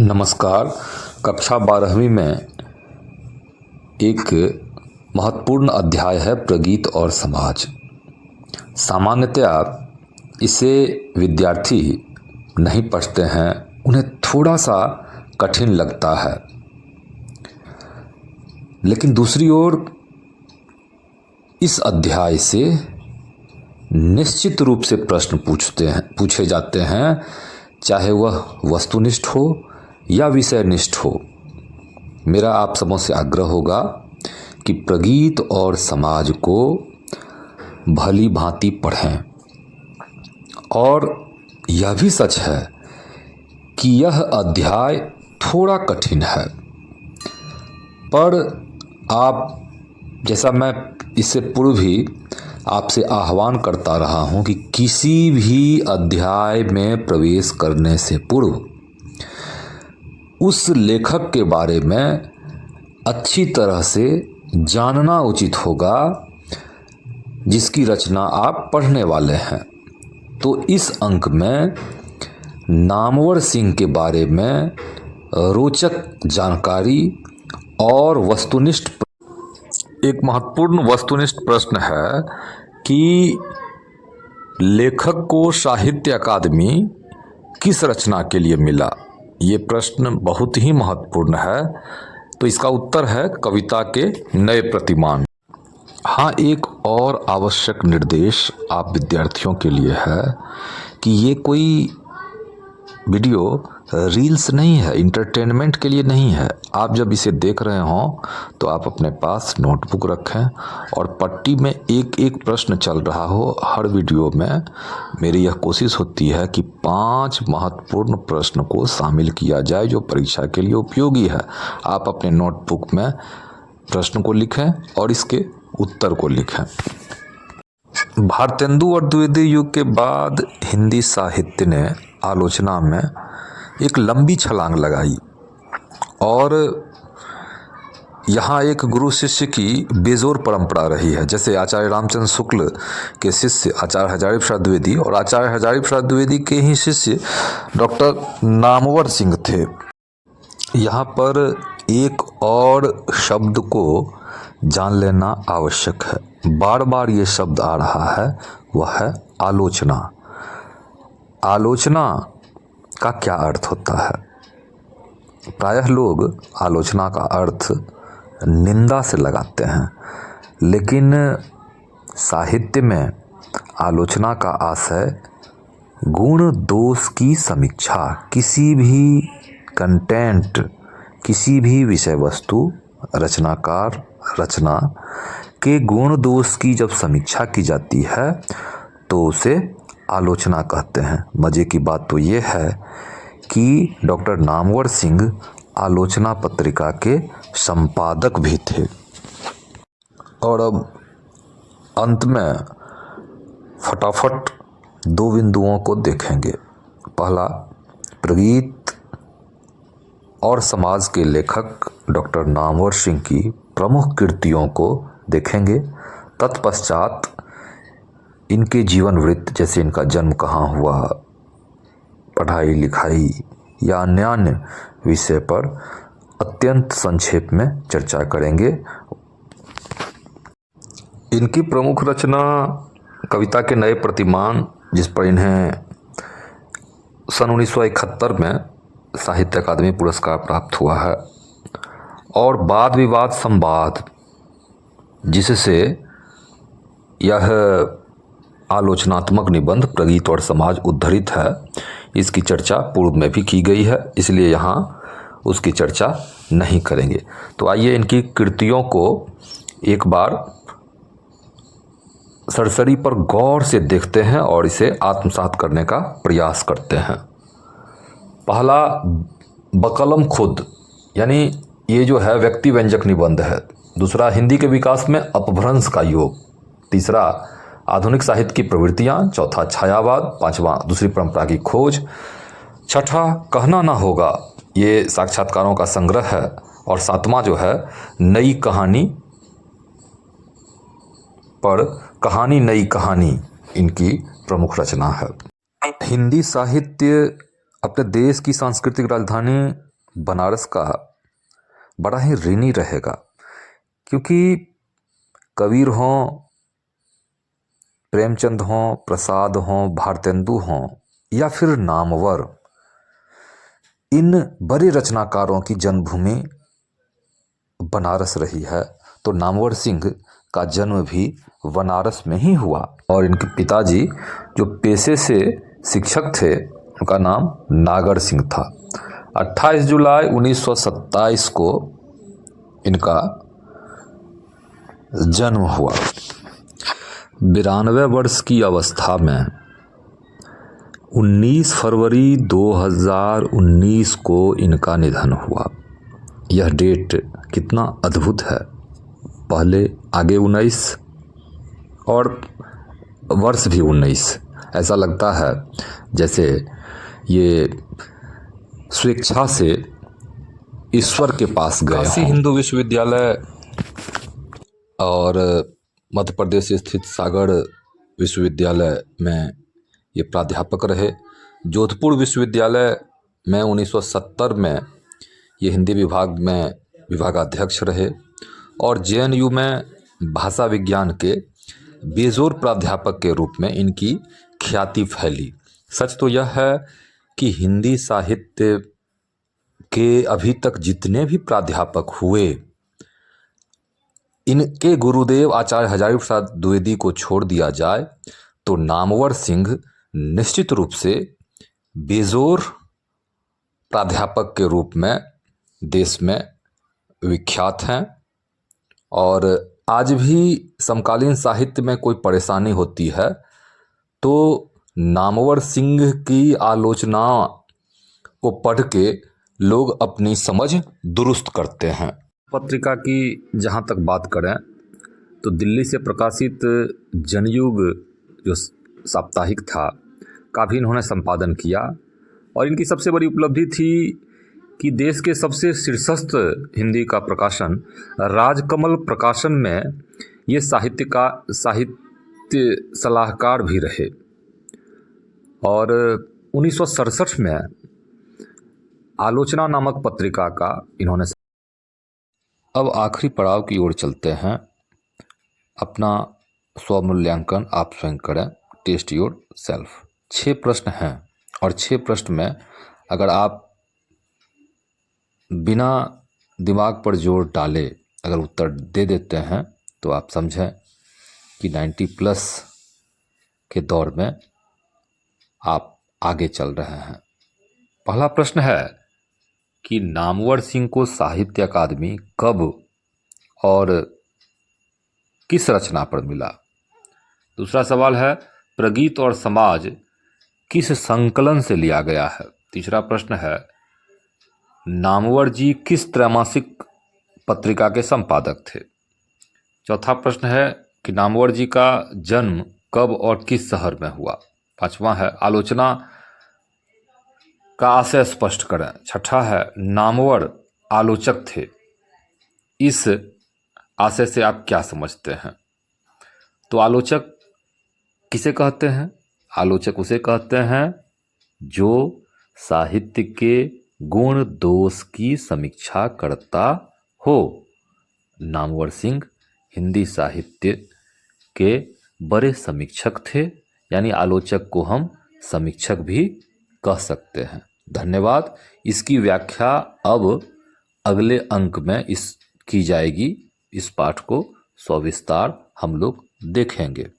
नमस्कार। कक्षा 12वीं में एक महत्वपूर्ण अध्याय है प्रगीत और समाज। सामान्यतया इसे विद्यार्थी नहीं पढ़ते हैं, उन्हें थोड़ा सा कठिन लगता है। लेकिन दूसरी ओर इस अध्याय से निश्चित रूप से प्रश्न पूछे जाते हैं, चाहे वह वस्तुनिष्ठ हो या विषयनिष्ठ हो। मेरा आप सबों से आग्रह होगा कि प्रगीत और समाज को भली भांति पढ़ें। और यह भी सच है कि यह अध्याय थोड़ा कठिन है, पर आप, जैसा मैं इससे पूर्व भी आपसे आह्वान करता रहा हूं कि किसी भी अध्याय में प्रवेश करने से पूर्व उस लेखक के बारे में अच्छी तरह से जानना उचित होगा जिसकी रचना आप पढ़ने वाले हैं। तो इस अंक में नामवर सिंह के बारे में रोचक जानकारी और वस्तुनिष्ठ एक महत्वपूर्ण वस्तुनिष्ठ प्रश्न है कि लेखक को साहित्य अकादमी किस रचना के लिए मिला। ये प्रश्न बहुत ही महत्वपूर्ण है। तो इसका उत्तर है कविता के नए प्रतिमान। हाँ, एक और आवश्यक निर्देश आप विद्यार्थियों के लिए है कि ये कोई वीडियो रील्स नहीं है, इंटरटेनमेंट के लिए नहीं है। आप जब इसे देख रहे हों तो आप अपने पास नोटबुक रखें और पट्टी में एक एक प्रश्न चल रहा हो। हर वीडियो में मेरी यह कोशिश होती है कि 5 महत्वपूर्ण प्रश्न को शामिल किया जाए जो परीक्षा के लिए उपयोगी है। आप अपने नोटबुक में प्रश्न को लिखें और इसके उत्तर को लिखें। भारतेंदु और द्विवेदी युग के बाद हिंदी साहित्य ने आलोचना में एक लंबी छलांग लगाई और यहाँ एक गुरु शिष्य की बेजोर परंपरा रही है। जैसे आचार्य रामचंद्र शुक्ल के शिष्य आचार्य हजारी प्रसाद द्विवेदी और आचार्य हजारी प्रसाद द्विवेदी के ही शिष्य डॉक्टर नामवर सिंह थे। यहाँ पर एक और शब्द को जान लेना आवश्यक है। बार बार ये शब्द आ रहा है, वह है आलोचना। आलोचना का क्या अर्थ होता है? प्रायः लोग आलोचना का अर्थ निंदा से लगाते हैं, लेकिन साहित्य में आलोचना का आशय गुण दोष की समीक्षा, किसी भी कंटेंट, किसी भी विषय वस्तु, रचनाकार रचना के गुण दोष की जब समीक्षा की जाती है तो उसे आलोचना कहते हैं। मज़े की बात तो ये है कि डॉक्टर नामवर सिंह आलोचना पत्रिका के संपादक भी थे। और अब अंत में फटाफट 2 बिंदुओं को देखेंगे। पहला, प्रगीत और समाज के लेखक डॉक्टर नामवर सिंह की प्रमुख कृतियों को देखेंगे। तत्पश्चात इनके जीवन वृत्त, जैसे इनका जन्म कहाँ हुआ, पढ़ाई लिखाई या अन्य विषय पर अत्यंत संक्षेप में चर्चा करेंगे। इनकी प्रमुख रचना कविता के नए प्रतिमान, जिस पर इन्हें सन 1971 में साहित्य अकादमी पुरस्कार प्राप्त हुआ है, और वाद विवाद संवाद, जिससे यह आलोचनात्मक निबंध प्रगीत और समाज उद्धृत है। इसकी चर्चा पूर्व में भी की गई है, इसलिए यहाँ उसकी चर्चा नहीं करेंगे। तो आइए इनकी कृतियों को एक बार सरसरी पर गौर से देखते हैं और इसे आत्मसात करने का प्रयास करते हैं। पहला, बकलम खुद, यानी ये जो है व्यक्ति व्यंजक निबंध है। दूसरा, हिंदी के विकास में अपभ्रंश का योग। तीसरा, आधुनिक साहित्य की प्रवृत्तियाँ। चौथा, छायावाद। पांचवा, दूसरी परंपरा की खोज। छठा, कहना ना होगा, ये साक्षात्कारों का संग्रह है। और सातवां जो है, नई कहानी पर कहानी नई कहानी, इनकी प्रमुख रचना है। हिंदी साहित्य अपने देश की सांस्कृतिक राजधानी बनारस का बड़ा ही ऋणी रहेगा, क्योंकि कबीर हों, प्रेमचंद हों, प्रसाद हों, भारतेंदु हों या फिर नामवर, इन बड़े रचनाकारों की जन्मभूमि बनारस रही है। तो नामवर सिंह का जन्म भी बनारस में ही हुआ और इनके पिताजी जो पेशे से शिक्षक थे, उनका नाम नागर सिंह था। 28 जुलाई 1927 को इनका जन्म हुआ। 92 वर्ष की अवस्था में 19 फरवरी 2019 को इनका निधन हुआ। यह डेट कितना अद्भुत है, पहले आगे 19 और वर्ष भी 19। ऐसा लगता है जैसे ये स्वेच्छा से ईश्वर के पास गए। काशी हिंदू विश्वविद्यालय और मध्य प्रदेश स्थित सागर विश्वविद्यालय में ये प्राध्यापक रहे। जोधपुर विश्वविद्यालय में 1970 में ये हिंदी विभाग में विभागाध्यक्ष रहे और जेएनयू में भाषा विज्ञान के बेजोर प्राध्यापक के रूप में इनकी ख्याति फैली। सच तो यह है कि हिंदी साहित्य के अभी तक जितने भी प्राध्यापक हुए, इनके गुरुदेव आचार्य हजारी प्रसाद द्विवेदी को छोड़ दिया जाए तो नामवर सिंह निश्चित रूप से बेजोर प्राध्यापक के रूप में देश में विख्यात हैं। और आज भी समकालीन साहित्य में कोई परेशानी होती है तो नामवर सिंह की आलोचना को पढ़ के लोग अपनी समझ दुरुस्त करते हैं। पत्रिका की जहाँ तक बात करें तो दिल्ली से प्रकाशित जनयुग जो साप्ताहिक था, काफ़ी इन्होंने संपादन किया और इनकी सबसे बड़ी उपलब्धि थी कि देश के सबसे शीर्षस्थ हिंदी का प्रकाशन राजकमल प्रकाशन में ये साहित्य सलाहकार भी रहे और 1967 में आलोचना नामक पत्रिका का इन्होंने। अब आखिरी पड़ाव की ओर चलते हैं। अपना स्वमूल्यांकन आप स्वयं करें, टेस्ट योर सेल्फ। 6 प्रश्न हैं और 6 प्रश्न में अगर आप बिना दिमाग पर जोर डाले अगर उत्तर दे देते हैं तो आप समझें कि 90+ के दौर में आप आगे चल रहे हैं। पहला प्रश्न है कि नामवर सिंह को साहित्य अकादमी कब और किस रचना पर मिला। दूसरा सवाल है प्रगीत और समाज किस संकलन से लिया गया है। तीसरा प्रश्न है नामवर जी किस त्रैमासिक पत्रिका के संपादक थे। चौथा प्रश्न है कि नामवर जी का जन्म कब और किस शहर में हुआ। पांचवा है आलोचना का आशय स्पष्ट करें। छठा है नामवर आलोचक थे, इस आशय से आप क्या समझते हैं। तो आलोचक किसे कहते हैं? आलोचक उसे कहते हैं जो साहित्य के गुण दोष की समीक्षा करता हो। नामवर सिंह हिंदी साहित्य के बड़े समीक्षक थे, यानी आलोचक को हम समीक्षक भी कह सकते हैं। धन्यवाद। इसकी व्याख्या अब अगले अंक में की जाएगी। इस पाठ को सविस्तार हम लोग देखेंगे।